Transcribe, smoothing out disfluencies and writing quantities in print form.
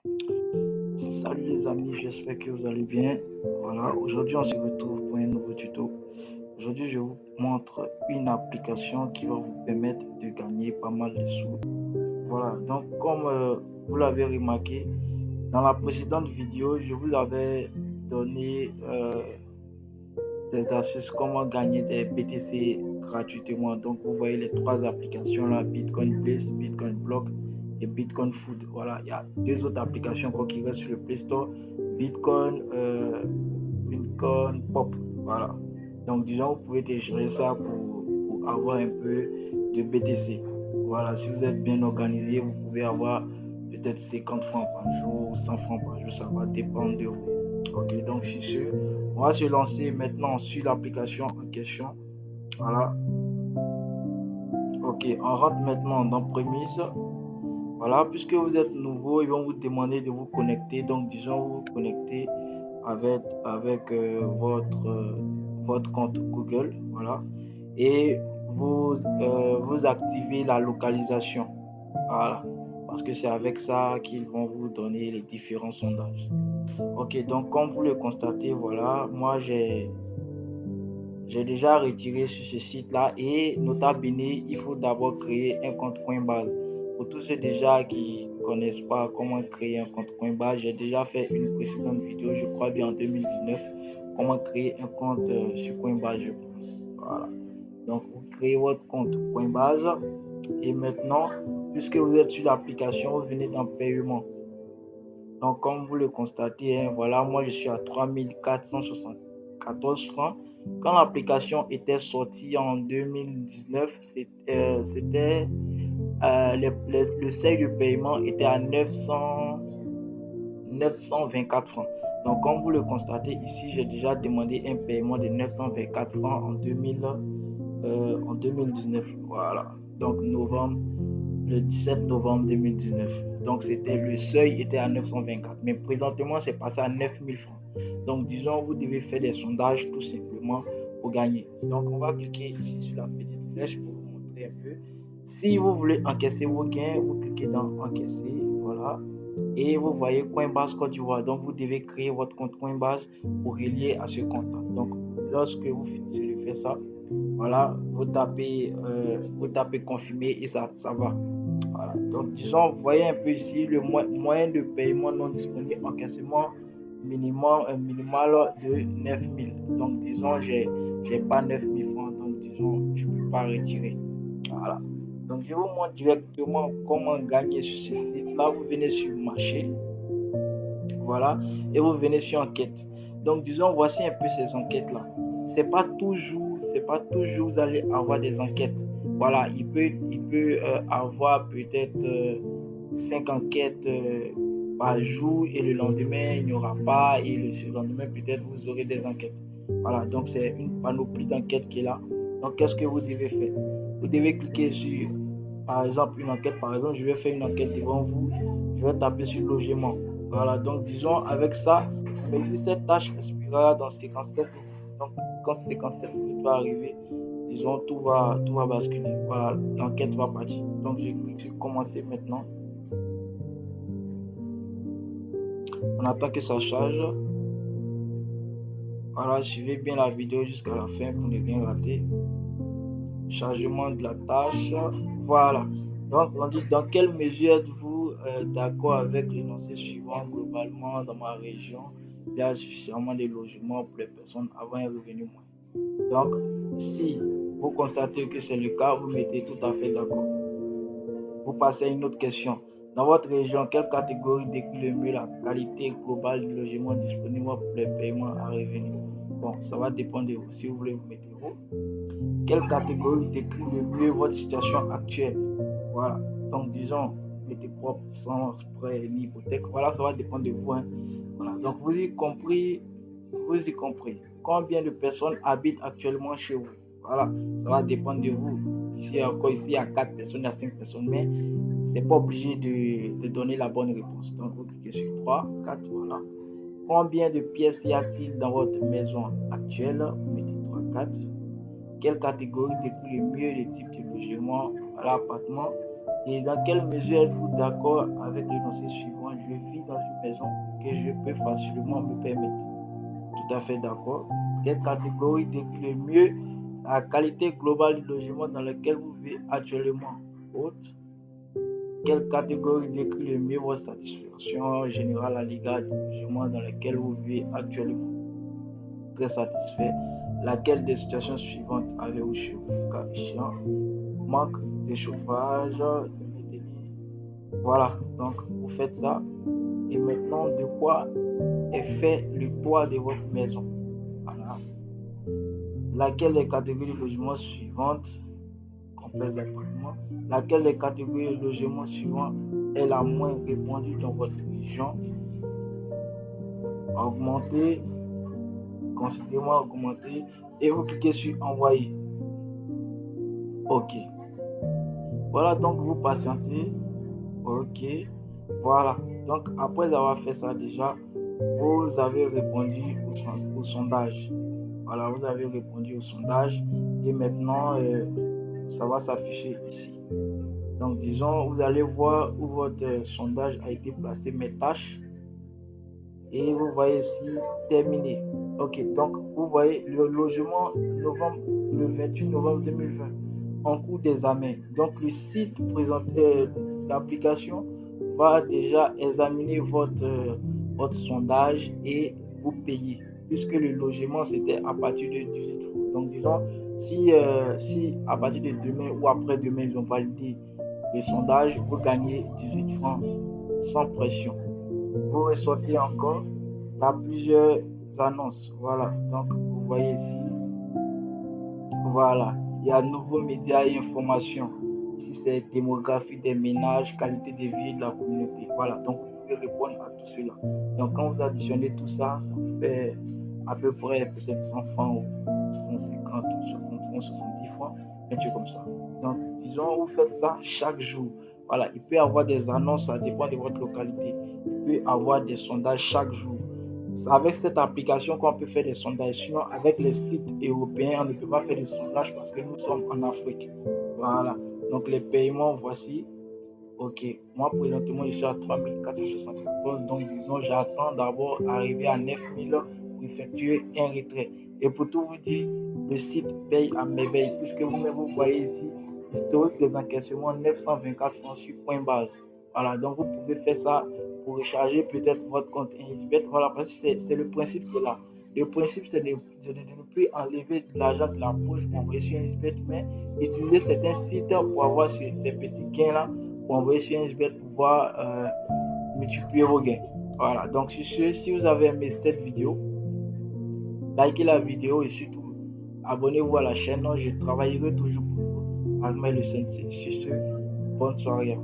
Salut les amis, j'espère que vous allez bien. Voilà, aujourd'hui on se retrouve pour un nouveau tuto. Aujourd'hui je vous montre une application qui va vous permettre de gagner pas mal de sous. Voilà, donc comme vous l'avez remarqué, dans la précédente vidéo, je vous avais donné des astuces comment gagner des BTC gratuitement. Donc vous voyez les trois applications là, Bitcoin Place, Bitcoin Block et Bitcoin Food. Voilà, il y a deux autres applications encore qui restent sur le Play Store, Bitcoin, Bitcoin Pop. Voilà. Donc disons vous pouvez télécharger ça pour avoir un peu de BTC. Voilà, si vous êtes bien organisé, vous pouvez avoir peut-être 50 francs par jour, 100 francs par jour, ça va dépendre de vous. Ok, donc sur ce, on va se lancer maintenant sur l'application en question. Voilà. Ok, on rentre maintenant dans Prémices. Voilà, puisque vous êtes nouveau, ils vont vous demander de vous connecter. Donc, disons, vous vous connectez avec votre compte Google. Voilà. Et vous activez la localisation. Voilà. Parce que c'est avec ça qu'ils vont vous donner les différents sondages. Ok, donc comme vous le constatez, voilà, moi j'ai déjà retiré sur ce site-là et nota bene, il faut d'abord créer un compte Coinbase. Pour tous ceux déjà qui ne connaissent pas comment créer un compte Coinbase, j'ai déjà fait une précédente vidéo, je crois bien en 2019, comment créer un compte sur Coinbase, je pense. Voilà. Donc, vous créez votre compte Coinbase et maintenant, puisque vous êtes sur l'application, vous venez dans paiement. Donc, comme vous le constatez, hein, voilà, moi je suis à 3474 francs. Quand l'application était sortie en 2019, le seuil de paiement était à 924 francs. Donc, comme vous le constatez ici, j'ai déjà demandé un paiement de 924 francs en 2019. Voilà. Donc, le 17 novembre 2019. Donc, le seuil était à 924. Mais présentement, c'est passé à 9000 francs. Donc, disons, vous devez faire des sondages tout simplement pour gagner. Donc, on va cliquer ici sur la petite flèche pour vous montrer un peu. Si vous voulez encaisser vos gains, vous cliquez dans encaisser. Voilà. Et vous voyez Coinbase Côte d'Ivoire. Donc, vous devez créer votre compte Coinbase pour relier à ce compte-là. Donc, lorsque vous finissez de faire ça, voilà, vous tapez confirmer et ça va. Voilà. Donc, disons, vous voyez un peu ici le moyen de paiement non disponible, encaissement minimal de 9000. Donc, disons, j'ai pas 9000 francs, donc disons, je ne peux pas retirer. Voilà. Donc, je vous montre directement comment gagner sur ce site. Là, vous venez sur marché. Voilà. Et vous venez sur enquête. Donc, disons, voici un peu ces enquêtes-là. C'est pas toujours vous allez avoir des enquêtes. Voilà, il peut avoir peut-être 5 enquêtes par jour et le lendemain, il n'y aura pas et le surlendemain, peut-être vous aurez des enquêtes. Voilà, donc c'est une panoplie d'enquêtes qui est là. Donc, qu'est-ce que vous devez faire? Vous devez cliquer sur, par exemple, une enquête. Par exemple, je vais faire une enquête devant vous. Je vais taper sur logement. Voilà, donc disons, avec ça, cette tâche expirera dans 57 minutes. Donc, quand 57 minutes va arriver, disons, tout va basculer. Voilà, l'enquête va partir. Donc, je clique sur commencer maintenant. On attend que ça charge. Voilà, suivez bien la vidéo jusqu'à la fin pour ne rien rater. Chargement de la tâche. Voilà. Donc, on dit dans quelle mesure êtes-vous d'accord avec l'énoncé suivant? Globalement, dans ma région, il y a suffisamment de logements pour les personnes avant un revenu moyen. Donc, si vous constatez que c'est le cas, vous mettez tout à fait d'accord. Vous passez à une autre question. Dans votre région, quelle catégorie décrit le mieux la qualité globale du logement disponible pour les paiements à revenu? Bon, ça va dépendre de vous. Si vous voulez, vous mettez haut. Quelle catégorie décrit le mieux votre situation actuelle? Voilà. Donc, disons, mettez propre, sans prêt ni hypothèque. Voilà, ça va dépendre de vous. Hein. Voilà. Donc, vous y compris, combien de personnes habitent actuellement chez vous? Voilà, ça va dépendre de vous. Si encore ici, il y a 4 personnes, il y a 5 personnes, mais c'est pas obligé de donner la bonne réponse. Donc, vous cliquez sur 3, 4, voilà. Combien de pièces y a-t-il dans votre maison actuelle? Vous mettez 3, 4. Quelle catégorie décrit le mieux les types de logement à l'appartement? Et dans quelle mesure êtes-vous d'accord avec l'énoncé suivant? je vis dans une maison que je peux facilement me permettre. Tout à fait d'accord. Quelle catégorie décrit le mieux la qualité globale du logement dans lequel vous vivez actuellement? Haute. Quelle catégorie décrit le mieux votre satisfaction générale à l'égard du logement dans lequel vous vivez actuellement? Très satisfait. Laquelle des situations suivantes avez-vous chez vous? Cas échéant, manque de chauffage, de maintenir. Voilà, donc vous faites ça. Et maintenant, de quoi est fait le toit de votre maison? Voilà. Laquelle des catégories de logement suivantes, complexe d'appartement, laquelle des catégories de logement suivantes est la moins répandue dans votre région? Augmenter, considérablement augmenter, et vous cliquez sur envoyer. OK. Voilà, donc vous patientez. OK. Voilà. Donc après avoir fait ça déjà, vous avez répondu au sondage. Voilà, vous avez répondu au sondage et maintenant ça va s'afficher ici. Donc disons, vous allez voir où votre sondage a été placé, mes tâches, et vous voyez ici terminé. Ok, donc vous voyez le logement le 28 novembre 2020 en cours d'examen. Donc le site présenté, l'application va déjà examiner votre sondage et vous payer, puisque le logement c'était à partir de 18 francs. Donc disons, si à partir de demain ou après-demain ils ont validé le sondage, vous gagnez 18 francs sans pression. Vous ressortez encore là plusieurs annonces. Voilà, donc vous voyez ici, voilà, il y a nouveaux médias et informations. Ici, c'est démographie des ménages, qualité de vie de la communauté. Voilà, donc vous pouvez répondre à tout cela. Donc, quand vous additionnez tout ça, ça fait à peu près peut-être 100 francs ou 150 ou 60 francs, 70 francs, un truc comme ça. Donc, disons, vous faites ça chaque jour. Voilà, il peut y avoir des annonces, ça dépend de votre localité. Il peut y avoir des sondages chaque jour. C'est avec cette application qu'on peut faire des sondages. Sinon, avec les sites européens, on ne peut pas faire des sondages parce que nous sommes en Afrique. Voilà. Donc, les paiements, voici. Ok. Moi, présentement, je suis à 3474. Donc, disons, j'attends d'abord d'arriver à 9000 pour effectuer un retrait. Et pour tout vous dire, le site paye à merveille, puisque vous-même, vous voyez ici, historique des encaissements 924 francs sur point base. Voilà. Donc, vous pouvez faire ça pour recharger peut-être votre compte Inxbet. Voilà, parce que c'est le principe qui est là. Le principe, c'est de ne plus enlever de l'argent de la poche pour envoyer sur Inxbet, mais utiliser certains sites pour avoir ces petits gains-là, pour envoyer sur Inxbet pour pouvoir multiplier vos gains. Voilà, donc sur ce, si vous avez aimé cette vidéo, likez la vidéo et surtout abonnez-vous à la chaîne. Je travaillerai toujours pour vous. Ahmed le Sensei. Sur ce, bonne soirée.